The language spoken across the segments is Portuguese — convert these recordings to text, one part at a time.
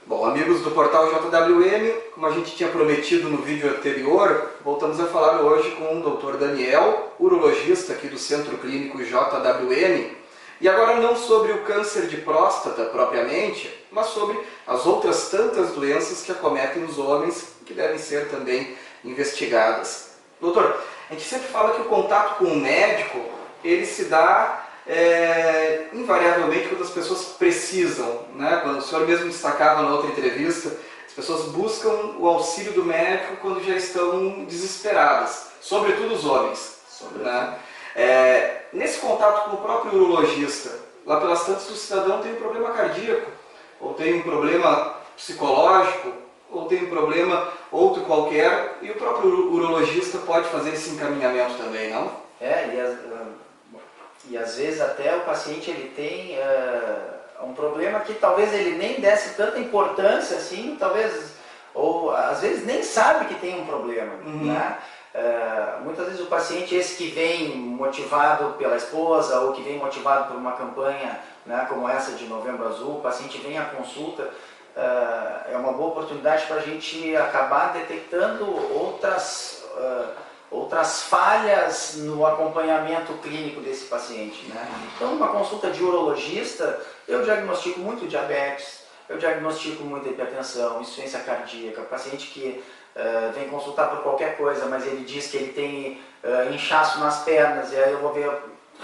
Bom, amigos do portal JWM, como a gente tinha prometido no vídeo anterior, voltamos a falar hoje com o Dr. Daniel, urologista aqui do Centro Clínico JWM, e agora não sobre o câncer de próstata propriamente, mas sobre as outras tantas doenças que acometem os homens e que devem ser também investigadas. Doutor, a gente sempre fala que o contato com o médico, ele se dá invariavelmente quando as pessoas precisam, né? Quando o senhor mesmo destacava na outra entrevista, as pessoas buscam o auxílio do médico quando já estão desesperadas, sobretudo os homens, né? Nesse contato com o próprio urologista, lá pelas tantas o cidadão tem um problema cardíaco, ou tem um problema psicológico, ou tem um problema outro qualquer, e o próprio urologista pode fazer esse encaminhamento também, não? E às vezes até o paciente ele tem um problema que talvez ele nem desse tanta importância assim, talvez, ou às vezes nem sabe que tem um problema, né? Muitas vezes o paciente, esse que vem motivado pela esposa ou que vem motivado por uma campanha, né, como essa de Novembro Azul, o paciente vem à consulta, é uma boa oportunidade para a gente acabar detectando outras falhas no acompanhamento clínico desse paciente, né? Então, numa consulta de urologista, eu diagnostico muito diabetes, eu diagnostico muita hipertensão, insuficiência cardíaca, paciente que vem consultar por qualquer coisa, mas ele diz que ele tem inchaço nas pernas, e aí eu vou ver,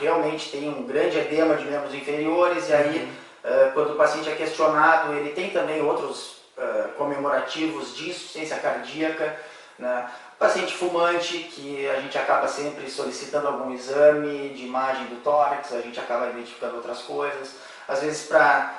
realmente tem um grande edema de membros inferiores, e aí, quando o paciente é questionado, ele tem também outros comemorativos de insuficiência cardíaca, né? Paciente fumante, que a gente acaba sempre solicitando algum exame de imagem do tórax, a gente acaba identificando outras coisas. Às vezes para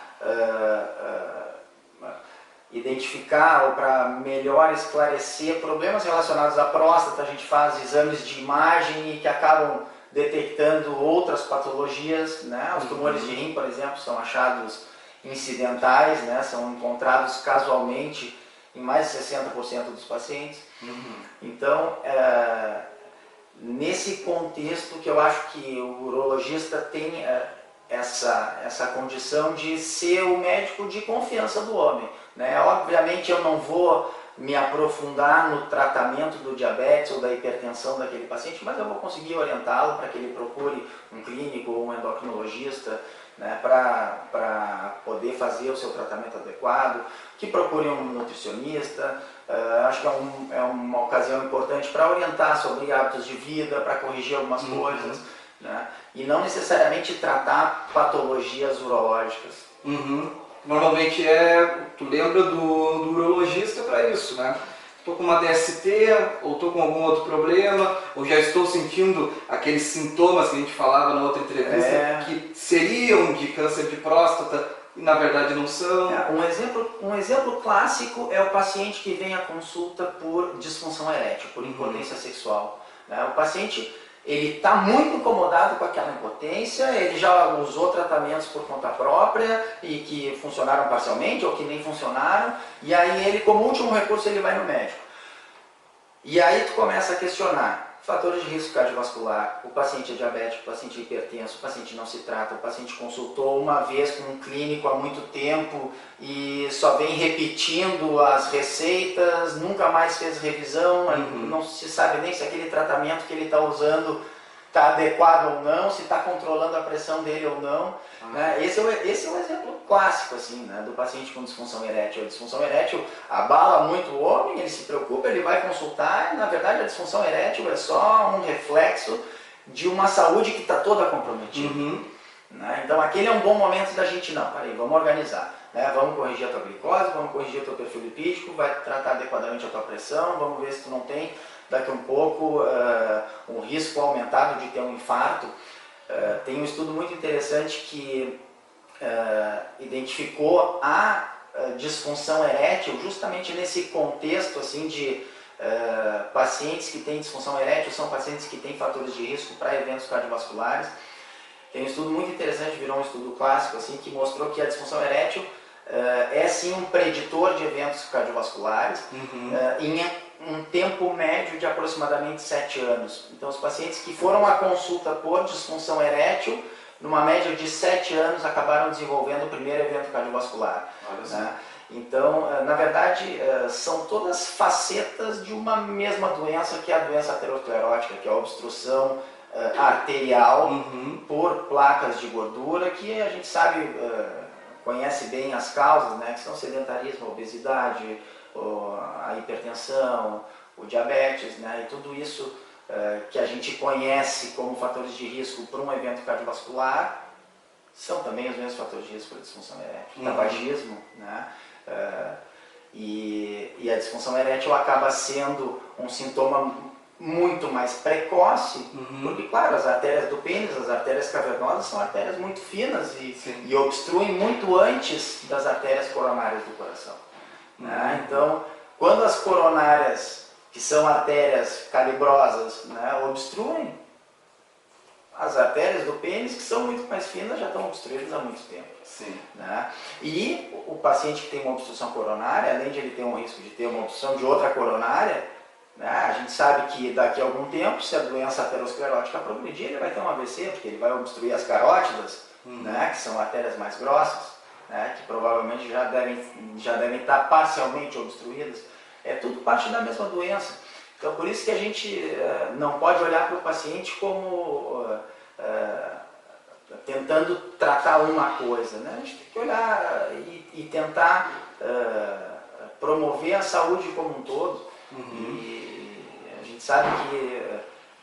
identificar ou para melhor esclarecer problemas relacionados à próstata, a gente faz exames de imagem e que acabam detectando outras patologias, né? Os tumores de rim, por exemplo, são achados incidentais, né? São encontrados casualmente em mais de 60% dos pacientes. Então, nesse contexto que eu acho que o urologista tem essa condição de ser o médico de confiança do homem, né? Obviamente eu não vou me aprofundar no tratamento do diabetes ou da hipertensão daquele paciente, mas eu vou conseguir orientá-lo para que ele procure um clínico ou um endocrinologista, né, para poder fazer o seu tratamento adequado, que procure um nutricionista. Acho que é uma ocasião importante para orientar sobre hábitos de vida, para corrigir algumas coisas, né, e não necessariamente tratar patologias urológicas. Normalmente tu lembra do urologista para isso, né? Estou com uma DST, ou estou com algum outro problema, ou já estou sentindo aqueles sintomas que a gente falava na outra entrevista, que seriam de câncer de próstata, e na verdade não são. Um exemplo clássico é o paciente que vem à consulta por disfunção erétil, por impotência sexual, né? O paciente, ele está muito incomodado com aquela impotência, ele já usou tratamentos por conta própria e que funcionaram parcialmente ou que nem funcionaram, e aí ele, como último recurso, ele vai no médico. E aí tu começa a questionar fatores de risco cardiovascular, o paciente é diabético, o paciente é hipertenso, o paciente não se trata, o paciente consultou uma vez com um clínico há muito tempo e só vem repetindo as receitas, nunca mais fez revisão, não se sabe nem se aquele tratamento que ele está usando está adequado ou não, se está controlando a pressão dele ou não, né? Esse é um exemplo clássico, assim, né, do paciente com disfunção erétil. A disfunção erétil abala muito o homem, ele se preocupa, ele vai consultar, e na verdade a disfunção erétil é só um reflexo de uma saúde que está toda comprometida. Né? Então aquele é um bom momento da gente, não, peraí, vamos organizar, né? Vamos corrigir a tua glicose, vamos corrigir o teu perfil lipídico, vai tratar adequadamente a tua pressão, vamos ver se tu não tem daqui a um pouco um risco aumentado de ter um infarto. Tem um estudo muito interessante que identificou a disfunção erétil justamente nesse contexto assim, de pacientes que têm disfunção erétil são pacientes que têm fatores de risco para eventos cardiovasculares. Tem um estudo muito interessante, virou um estudo clássico, assim, que mostrou que a disfunção erétil é sim um preditor de eventos cardiovasculares em um tempo médio de aproximadamente 7 anos. Então, os pacientes que foram à consulta por disfunção erétil, numa média de 7 anos, acabaram desenvolvendo o primeiro evento cardiovascular. Né? Então, na verdade, são todas facetas de uma mesma doença, que é a doença aterosclerótica, que é a obstrução arterial por placas de gordura, que a gente sabe, conhece bem as causas, né, que são o sedentarismo, a obesidade, a hipertensão, o diabetes, né, e tudo isso que a gente conhece como fatores de risco para um evento cardiovascular, são também os mesmos fatores de risco para a disfunção erétil, tabagismo, né? E a disfunção erétil acaba sendo um sintoma muito mais precoce, porque, claro, as artérias do pênis, as artérias cavernosas, são artérias muito finas e obstruem muito antes das artérias coronárias do coração. Né? Então, quando as coronárias, que são artérias calibrosas, né, obstruem, as artérias do pênis, que são muito mais finas, já estão obstruídas há muito tempo. Né? E o paciente que tem uma obstrução coronária, além de ele ter um risco de ter uma obstrução de outra coronária, né, a gente sabe que daqui a algum tempo, se a doença aterosclerótica progredir, ele vai ter um AVC, porque ele vai obstruir as carótidas, né, que são artérias mais grossas, né, que provavelmente já devem estar parcialmente obstruídas. É tudo parte da mesma doença. Então, por isso que a gente não pode olhar para o paciente como tentando tratar uma coisa, né? A gente tem que olhar e tentar promover a saúde como um todo. E a gente sabe que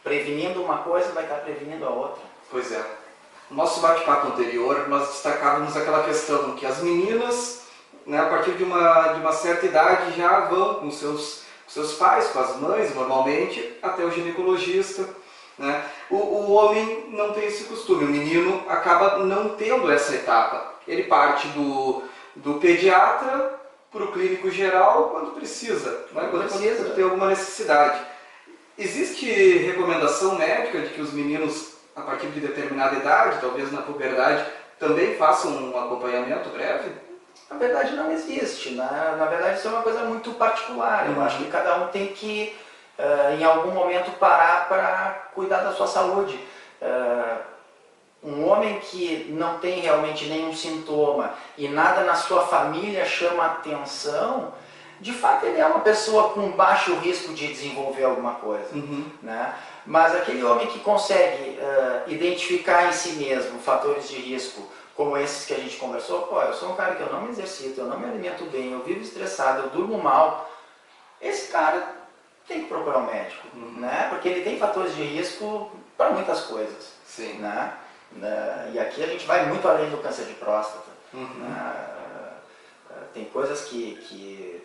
prevenindo uma coisa vai estar prevenindo a outra. Pois é. No nosso bate-papo anterior, nós destacávamos aquela questão que as meninas, né, a partir de uma certa idade, já vão com seus pais, com as mães, normalmente, até o ginecologista. Né? O homem não tem esse costume, o menino acaba não tendo essa etapa. Ele parte do pediatra para o clínico geral quando precisa, né? Quando tem alguma necessidade. Existe recomendação médica de que os meninos, a partir de determinada idade, talvez na puberdade, também façam um acompanhamento breve? Na verdade não existe, né? Na verdade isso é uma coisa muito particular. Eu acho que cada um tem que, em algum momento, parar para cuidar da sua saúde. Um homem que não tem realmente nenhum sintoma e nada na sua família chama atenção, de fato ele é uma pessoa com baixo risco de desenvolver alguma coisa. Né? Mas aquele homem que consegue identificar em si mesmo fatores de risco, como esses que a gente conversou, pô, eu sou um cara que eu não me exercito, eu não me alimento bem, eu vivo estressado, eu durmo mal, esse cara tem que procurar um médico, né? Porque ele tem fatores de risco para muitas coisas. Né? E aqui a gente vai muito além do câncer de próstata. Tem coisas que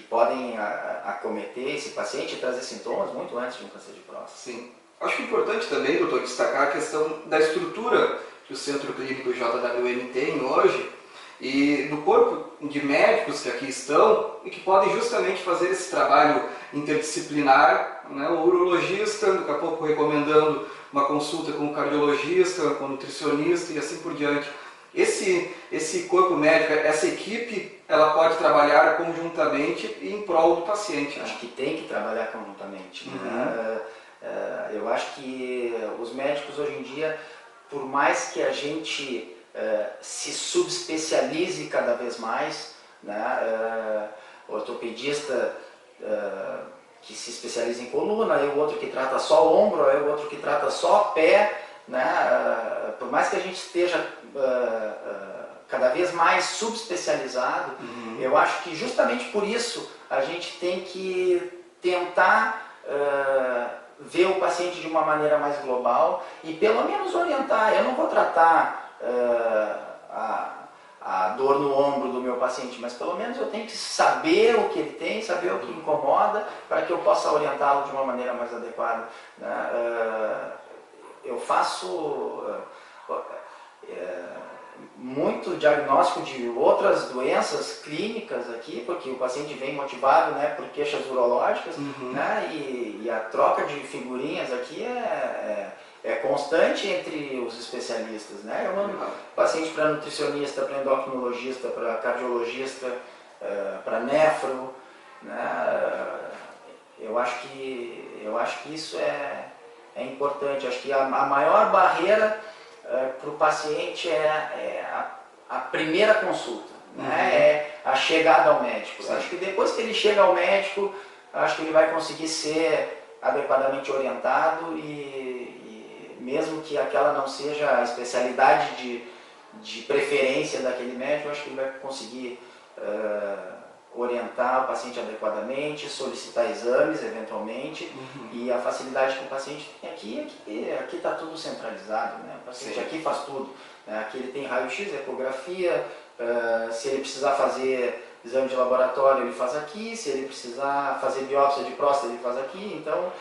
podem acometer esse paciente e trazer sintomas muito antes de um câncer de próstata. Sim. Acho que é importante também, doutor, destacar a questão da estrutura que o Centro Clínico JWM tem hoje e do corpo de médicos que aqui estão e que podem justamente fazer esse trabalho interdisciplinar, né? O urologista, daqui a pouco recomendando uma consulta com o cardiologista, com o nutricionista e assim por diante. Esse corpo médico, essa equipe, ela pode trabalhar conjuntamente em prol do paciente. Né? Acho que tem que trabalhar conjuntamente. Né? Eu acho que os médicos hoje em dia, por mais que a gente se subespecialize cada vez mais, né? O ortopedista que se especializa em coluna, aí o outro que trata só o ombro, aí o outro que trata só pé, né? Por mais que a gente esteja cada vez mais subespecializado, eu acho que justamente por isso a gente tem que tentar ver o paciente de uma maneira mais global e pelo menos orientar. Eu não vou tratar a dor no ombro do meu paciente, mas pelo menos eu tenho que saber o que ele tem, saber o que incomoda, para que eu possa orientá-lo de uma maneira mais adequada. Né? Eu faço muito diagnóstico de outras doenças clínicas aqui, porque o paciente vem motivado, né, por queixas urológicas, né, e a troca de figurinhas aqui é constante entre os especialistas. Né? Eu mando paciente para nutricionista, para endocrinologista, para cardiologista, para nefro. Né? Eu acho que isso é importante. Acho que a maior barreira para o paciente é a primeira consulta. né? É a chegada ao médico. Eu acho que depois que ele chega ao médico, acho que ele vai conseguir ser adequadamente orientado e mesmo que aquela não seja a especialidade de preferência daquele médico, acho que ele vai conseguir orientar o paciente adequadamente, solicitar exames eventualmente, e a facilidade que o paciente tem aqui está tudo centralizado, né? O paciente aqui faz tudo, né? Aqui ele tem raio-x, ecografia, se ele precisar fazer exame de laboratório ele faz aqui, se ele precisar fazer biópsia de próstata ele faz aqui, então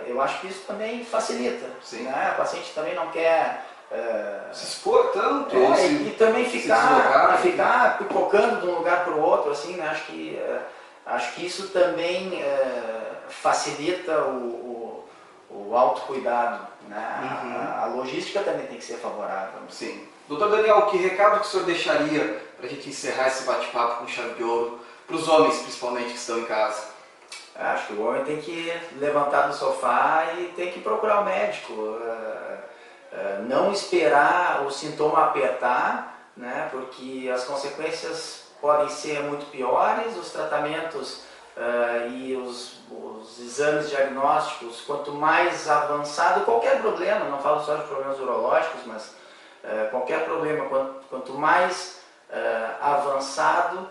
eu acho que isso também facilita, né? O paciente também não quer se expor tanto e também ficar pipocando de um lugar para o outro, assim, né? Acho que isso também facilita o autocuidado, né? A logística também tem que ser favorável. Sim. Doutor Daniel, que recado que o senhor deixaria para a gente encerrar esse bate-papo com chave de ouro, para os homens principalmente que estão em casa? Acho que o homem tem que levantar do sofá e tem que procurar o médico. Não esperar o sintoma apertar, né? Porque as consequências podem ser muito piores, os tratamentos e os exames diagnósticos, quanto mais avançado, qualquer problema, não falo só de problemas urológicos, mas qualquer problema, quanto mais avançado,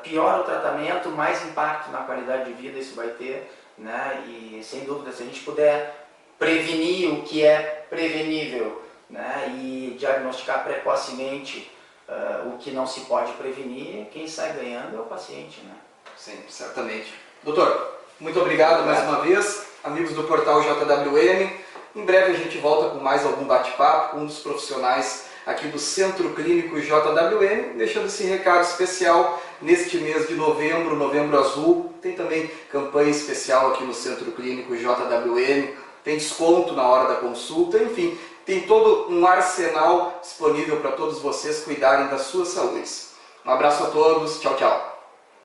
pior o tratamento, mais impacto na qualidade de vida isso vai ter, né? E sem dúvida, se a gente puder prevenir o que é prevenível, né? E diagnosticar precocemente o que não se pode prevenir, quem sai ganhando é o paciente, né? Sim, certamente. Doutor, muito obrigado mais uma vez, amigos do portal JWM. Em breve a gente volta com mais algum bate-papo com um dos profissionais aqui do Centro Clínico JWM, deixando esse recado especial neste mês de novembro, Novembro Azul. Tem também campanha especial aqui no Centro Clínico JWM, tem desconto na hora da consulta, enfim, tem todo um arsenal disponível para todos vocês cuidarem da sua saúde. Um abraço a todos, tchau, tchau.